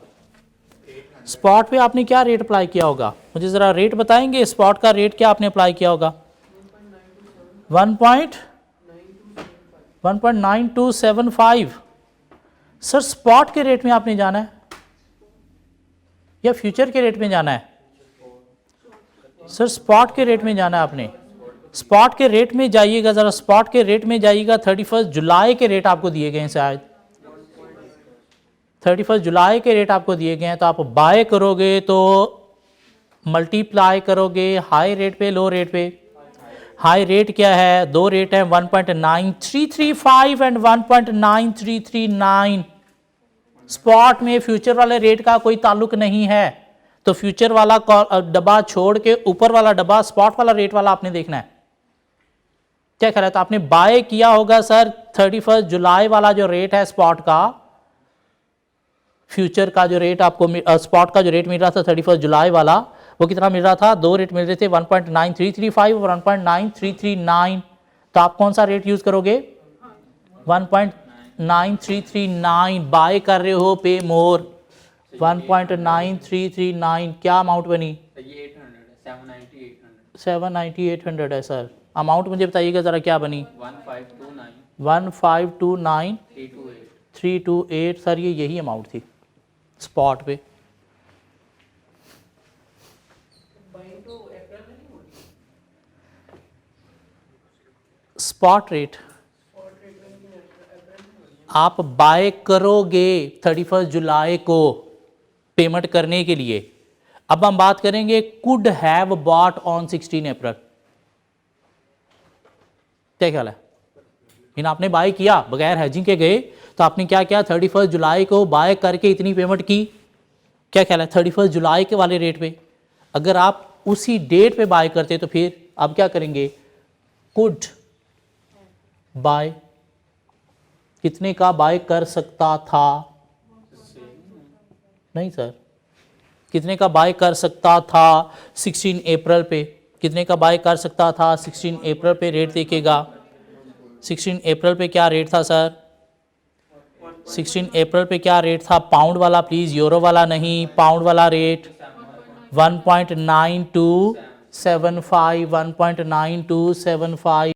स्पॉट पे आपने क्या रेट अप्लाई किया होगा, मुझे ज़रा रेट बताएंगे। स्पॉट का रेट क्या आपने अप्लाई किया होगा, 1.9275। सर स्पॉट के रेट में आपने जाना है या फ्यूचर के रेट में जाना है, सर स्पॉट के रेट में जाना है आपने। स्पॉट के रेट में जाइएगा, ज़रा स्पॉट के रेट में जाइएगा। 31 जुलाई के रेट आपको दिए गए हैं, शायद 31 जुलाई के रेट आपको दिए गए हैं। तो आप बाय करोगे तो मल्टीप्लाई करोगे हाई रेट पे, लो रेट पे। हाई रेट क्या है, दो रेट है, 1.9335 एंड 1.9339। स्पॉट में फ्यूचर वाले रेट का कोई ताल्लुक नहीं है, तो फ्यूचर वाला डब्बा छोड़ के ऊपर वाला डब्बा स्पॉट वाला रेट वाला आपने देखना है। क्या कह रहा है, तो आपने बाय किया होगा सर 31 जुलाई वाला जो रेट है स्पॉट का, फ्यूचर का जो रेट आपको, स्पॉट का जो रेट मिल रहा था 31 जुलाई वाला, वो कितना मिल रहा था, दो रेट मिल रहे थे, 1.9335 और 1.9339। तो आप कौन सा रेट यूज करोगे, 1.9339। बाय कर रहे हो, पे मोर, 1.9339। क्या अमाउंट बनी, 790-800 है सर। अमाउंट मुझे बताइएगा ज़रा क्या बनी, 1529328 सर, ये यही अमाउंट थी स्पॉट पे। स्पॉट रेट आप बाय करोगे 31 जुलाई को पेमेंट करने के लिए। अब हम बात करेंगे कुड हैव बॉट ऑन 16 अप्रैल। क्या ख्याल है, इन आपने बाय किया बगैर हैजिंग के गए, तो आपने क्या किया, 31 जुलाई को बाय करके इतनी पेमेंट की। क्या ख्याल है, 31 जुलाई के वाले रेट पे। अगर आप उसी डेट पे बाय करते तो फिर आप क्या करेंगे, कुड बाय, कितने का बाय कर सकता था? नहीं सर, कितने का बाय कर सकता था 16 अप्रैल पे? कितने का बाय कर सकता था 16 अप्रैल पे? रेट देखिएगा, 16 अप्रैल पे क्या रेट था सर? 16 अप्रैल पे क्या रेट था? पाउंड वाला प्लीज, यूरो वाला नहीं, पाउंड वाला रेट 1.9275, 1.9275।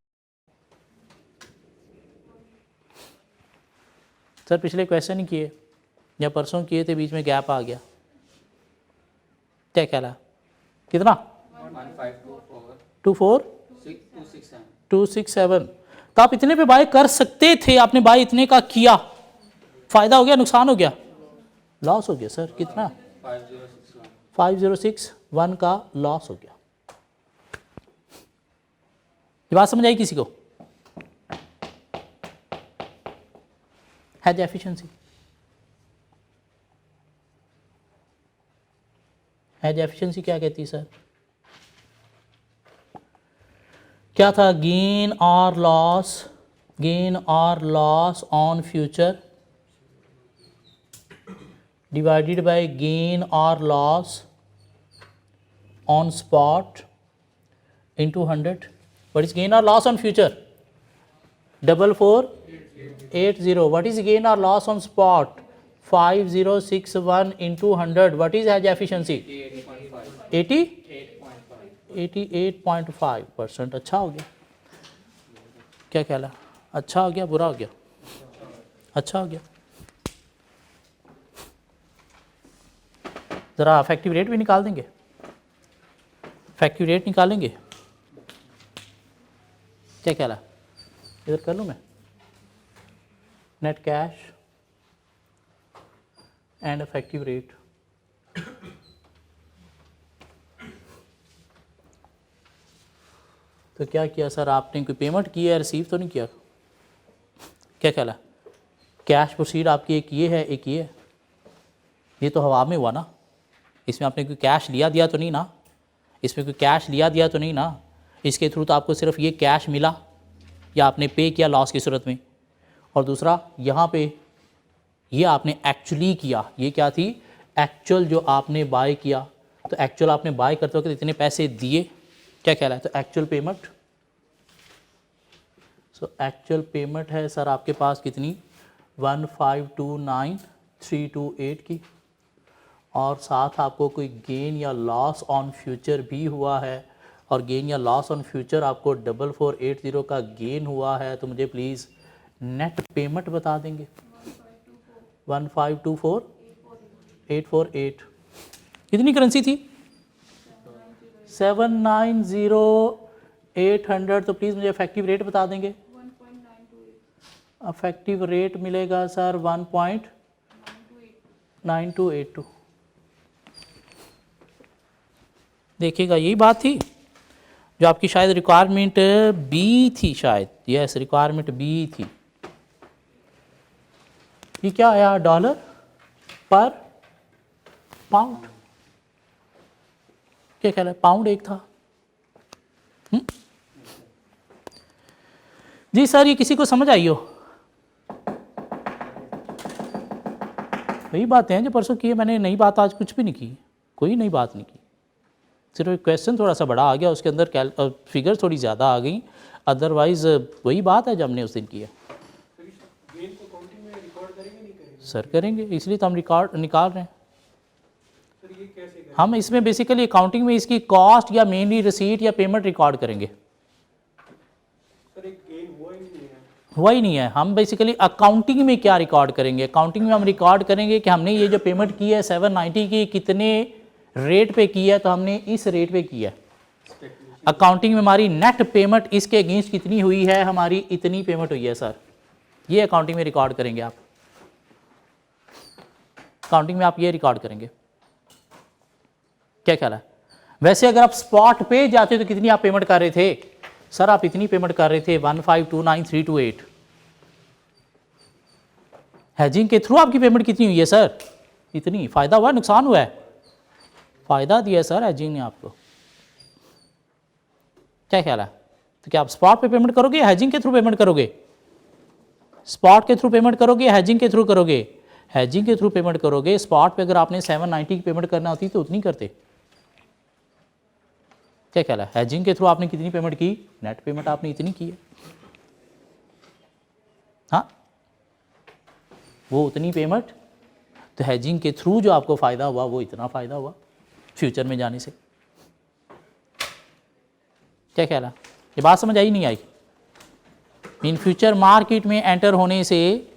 सर पिछले क्वेश्चन ही किए या परसों किए थे, बीच में गैप आ गया। क्या कहला, कितना? 247। तो आप इतने पे बाय कर सकते थे, आपने बाय इतने का किया, फायदा हो गया नुकसान हो गया? लॉस हो गया सर। कितना? 5061 का लॉस हो गया। ये बात समझ आई किसी को? हेज एफिशिएंसी, हेज एफिशिएंसी क्या कहती है सर? क्या था? गेन और लॉस, गेन और loss on future divided by gain or loss on spot into 100. What is gain or loss on future? 4480. What is gain or loss on spot? 5061 into 100. What is hedge efficiency? 88.5%। अच्छा हो गया? क्या कहला? अच्छा हो गया बुरा हो गया? अच्छा हो गया। ज़रा इफेक्टिव रेट भी निकाल देंगे, इफेक्टिव रेट निकालेंगे। क्या कहला? इधर कर लूँ मैं, net cash and effective rate. तो क्या किया सर आपने? कोई पेमेंट की है, रिसीव तो नहीं किया? क्या कहला? कैश प्रोसीड आपकी एक ये है, एक ये है। ये तो हवा में हुआ ना, इसमें आपने कोई कैश लिया दिया तो नहीं ना, इसमें कोई कैश लिया दिया तो नहीं ना। इसके थ्रू तो आपको सिर्फ ये कैश मिला या आपने पे किया लॉस की सूरत में। और दूसरा यहाँ पे ये आपने एक्चुअली किया, ये क्या थी? एक्चुअल जो आपने बाय किया। तो एक्चुअल आपने बाय करते वक्त इतने पैसे दिए, क्या कहला है? तो actual payment. So actual payment है सर आपके पास कितनी? 1529328 की। और साथ आपको कोई गेन या लॉस ऑन फ्यूचर भी हुआ है, और गेन या लॉस ऑन फ्यूचर आपको 4480 का गेन हुआ है। तो मुझे प्लीज़ नेट पेमेंट बता देंगे। 1524848। कितनी करेंसी थी? 790800। तो प्लीज़ मुझे इफेक्टिव रेट बता देंगे। इफेक्टिव रेट मिलेगा सर 1.9282। देखिएगा यही बात थी जो आपकी शायद रिक्वायरमेंट बी थी, शायद यस रिक्वायरमेंट बी थी। ये क्या आया? डॉलर पर पाउंड। क्या कह रहा है? पाउंड एक था। जी सर ये किसी को समझ आई हो? वही बातें हैं जो परसों की है मैंने, नई बात आज कुछ भी नहीं की, कोई नई बात नहीं की। सिर्फ क्वेश्चन थोड़ा सा बड़ा आ गया, उसके अंदर फिगर थोड़ी ज़्यादा आ गई, अदरवाइज वही बात है जो हमने उस दिन की है। सर करेंगे, इसलिए तो हम रिकॉर्ड निकाल रहे हैं। हम इसमें बेसिकली अकाउंटिंग में इसकी कॉस्ट या मेनली रिसीट या पेमेंट रिकॉर्ड करेंगे। हुआ ही नहीं है। हम बेसिकली अकाउंटिंग में क्या रिकॉर्ड करेंगे? अकाउंटिंग में हम रिकॉर्ड करेंगे कि हमने ये जो पेमेंट की है 790 की, कितने रेट पे की है? तो हमने इस रेट पे की है। अकाउंटिंग में हमारी नेट पेमेंट इसके अगेंस्ट कितनी हुई है? हमारी इतनी पेमेंट हुई है सर। ये अकाउंटिंग में रिकॉर्ड करेंगे आप, अकाउंटिंग में आप ये रिकॉर्ड करेंगे। क्या ख्याल है? वैसे अगर आप स्पॉट पे जाते तो कितनी आप पेमेंट कर रहे थे? सर आप इतनी पेमेंट कर रहे थे 1529328। हेजिंग के थ्रू आपकी पेमेंट कितनी हुई है सर? इतनी। फायदा हुआ नुकसान हुआ है? फायदा दिया सर हेजिंग ने आपको। क्या ख्याल है? तो क्या आप स्पॉट पे पेमेंट करोगे या हेजिंग के थ्रू पेमेंट करोगे? स्पॉट के थ्रू पेमेंट करोगे या हैजिंग के थ्रू करोगे? हैजिंग के थ्रू पेमेंट करोगे। स्पॉट पे अगर आपने 790 की पेमेंट करना होती तो उतनी करते। क्या ख्याल है? हैजिंग के थ्रू आपने कितनी पेमेंट की? नेट पेमेंट आपने इतनी की है। हाँ, वो उतनी पेमेंट। तो हैजिंग के थ्रू जो आपको फ़ायदा हुआ वो इतना फ़ायदा हुआ फ्यूचर में जाने से। क्या ख्याल है? ये बात समझ आई नहीं आई? इन फ्यूचर मार्केट में एंटर होने से,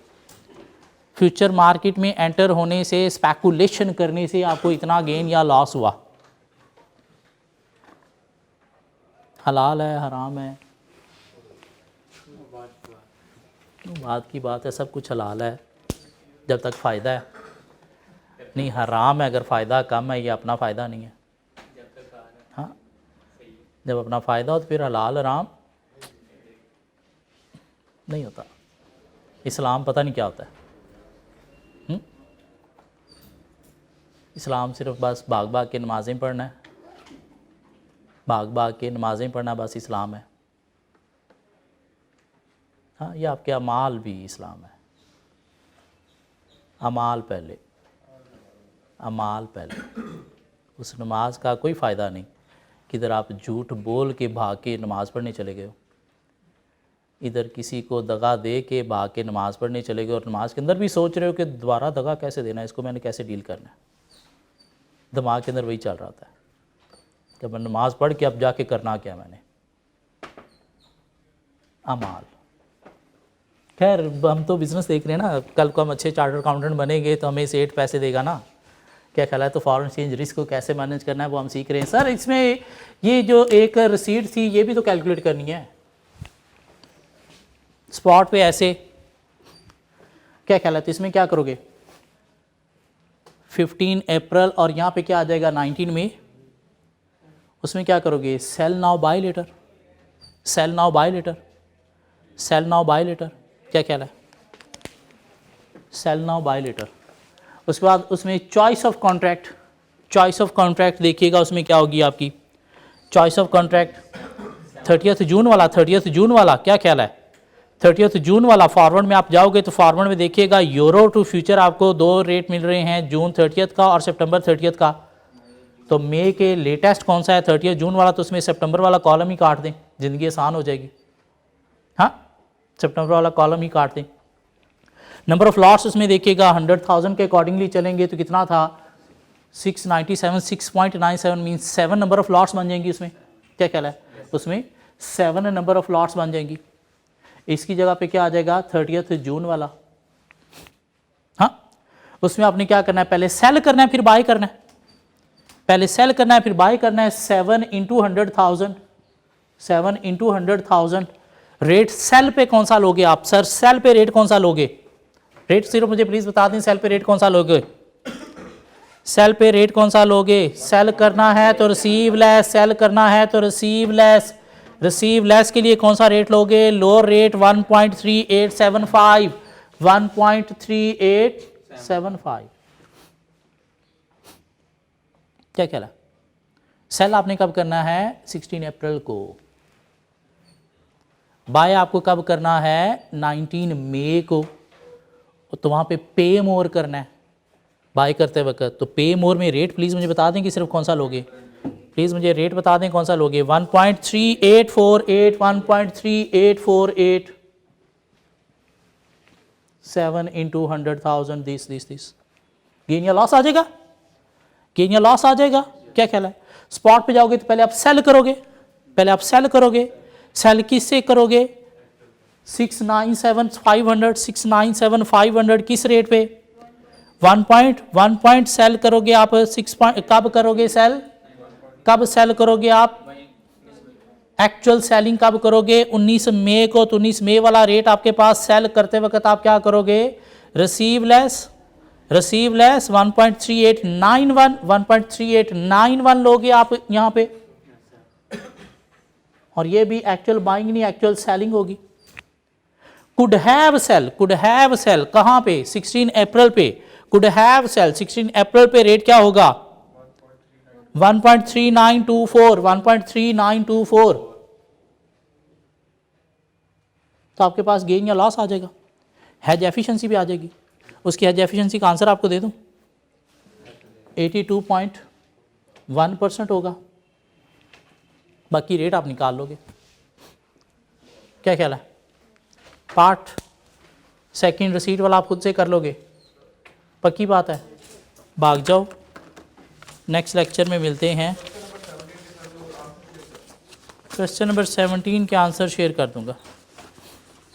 फ्यूचर मार्केट में एंटर होने से, स्पेकुलेशन करने से आपको इतना गेन या लॉस हुआ। हलाल है, हराम है, बात की बात है, सब कुछ हलाल है जब तक फ़ायदा है। नहीं, हराम है अगर फ़ायदा कम है, ये अपना फ़ायदा नहीं है। हाँ, जब अपना फ़ायदा हो तो फिर हलाल हराम नहीं होता। इस्लाम पता नहीं क्या होता है। इस्लाम सिर्फ बस भाग भाग के नमाज़ें पढ़ना है, भाग भाग के नमाज़ें पढ़ना बस इस्लाम है। हाँ, ये आपके अमाल भी इस्लाम है। अमाल पहले, अमाल पहले। उस नमाज का कोई फ़ायदा नहीं किधर आप झूठ बोल के भाग के नमाज़ पढ़ने चले गए हो, इधर किसी को दगा दे के भाग के नमाज़ पढ़ने चले गए और नमाज के अंदर भी सोच रहे हो कि दोबारा दगा कैसे देना है, इसको मैंने कैसे डील करना है। दिमाग के अंदर वही चल रहा था कि मैं नमाज़ पढ़ के अब जाके करना क्या मैंने। अमाल। खैर, हम तो बिज़नेस देख रहे हैं ना, कल को हम अच्छे चार्टर्ड अकाउंटेंट बनेंगे तो हमें सेठ पैसे देगा ना। क्या ख्याल है? तो फॉरेन एक्सचेंज रिस्क को कैसे मैनेज करना है वो हम सीख रहे हैं। सर इसमें ये जो एक रिसीट थी ये भी तो कैलकुलेट करनी है स्पॉट पे ऐसे। क्या ख्याल है? तो इसमें क्या करोगे? 15 अप्रैल और यहाँ पे क्या आ जाएगा 19 मई। उसमें क्या करोगे? Sell now buy later, sell now buy later, sell now buy later. क्या ख्याल है? Sell now buy later. उसके बाद उसमें choice of contract, choice of contract देखिएगा उसमें क्या होगी आपकी चॉइस ऑफ कॉन्ट्रैक्ट। 30 जून वाला, 30 जून वाला। क्या ख्याल है? 30 जून वाला फॉरवर्ड में आप जाओगे तो फॉरवर्ड में देखिएगा यूरो टू फ्यूचर आपको दो रेट मिल रहे हैं, जून 30 का और सितंबर 30 का। तो मई के लेटेस्ट कौन सा है? 30 जून वाला। तो उसमें सितंबर वाला कॉलम ही काट दें, ज़िंदगी आसान हो जाएगी। हाँ, सितंबर वाला कॉलम ही काट दें। नंबर ऑफ लॉट्स उसमें देखिएगा 100,000 के अकॉर्डिंगली चलेंगे तो कितना था? 697, 6.97 मीन्स 7 नंबर ऑफ लॉट्स बन जाएंगी उसमें। क्या ख्याल है? उसमें 7 नंबर ऑफ लॉट्स बन जाएंगी। इसकी जगह पे क्या आ जाएगा? 30 जून वाला। हाँ, उसमें आपने क्या करना है? पहले सेल करना है फिर बाय करना है, पहले सेल करना है फिर बाय करना है। 7 इंटू 100,000, 7 इंटू 100,000। रेट सेल पे कौन सा लोगे आप? सर सेल पे रेट कौन सा लोगे? रेट सिर्फ मुझे प्लीज बता दें, सेल पे रेट कौन सा लोगे? सेल पे रेट कौन सा लोगे? सेल करना है तो रिसीव लेस, सेल करना है तो रिसीव लेस। रिसीव लेस के लिए कौन सा रेट लोगे? Lower rate 1.3875, 1.3875। क्या कहला? सेल आपने कब करना है? 16 अप्रैल को। बाय आपको कब करना है? 19 मई को। तो वहाँ पे पे मोर करना है बाय करते वक्त। तो पे मोर में रेट प्लीज़ मुझे बता दें कि सिर्फ कौन सा लोगे? प्लीज़ मुझे रेट बता दें कौन सा लोगे? 1.3848, 1.3848, 7 इंटू 100,000, दिस गेन या लॉस आ जाएगा, गेन या लॉस आ जाएगा। क्या ख्याल है? स्पॉट पे जाओगे तो पहले आप सेल करोगे, पहले आप सेल करोगे। सेल किससे करोगे? 697,500, 697,500 किस रेट पे? 1 पॉइंट सेल करोगे आप। 6 पॉइंट कब करोगे सेल? कब सेल करोगे आप? एक्चुअल सेलिंग कब करोगे? 19 मई को। तो 19 मई वाला रेट आपके पास सेल करते वक्त आप क्या करोगे? रिसीव लेस, रिसीव लेस 1.3891, 1.3891 लोगे आप यहां पे। और ये भी एक्चुअल बाइंग नहीं, एक्चुअल सेलिंग होगी। Could have sell, could have sell कहां पे? 16 अप्रैल पे। कुड हैव सेल 16 अप्रैल पे रेट क्या होगा? 1.3924, 1.3924। तो आपके पास गेन या लॉस आ जाएगा। हेज एफिशिएंसी भी आ जाएगी। उसकी हेज एफिशिएंसी का आंसर आपको दे दूं, 82.1% होगा। बाकी रेट आप निकाल लोगे। क्या ख्याल है? पार्ट सेकंड रिसीट वाला आप खुद से कर लोगे, पक्की बात है? भाग जाओ, नेक्स्ट लेक्चर में मिलते हैं। क्वेश्चन नंबर 17 के आंसर शेयर कर दूंगा।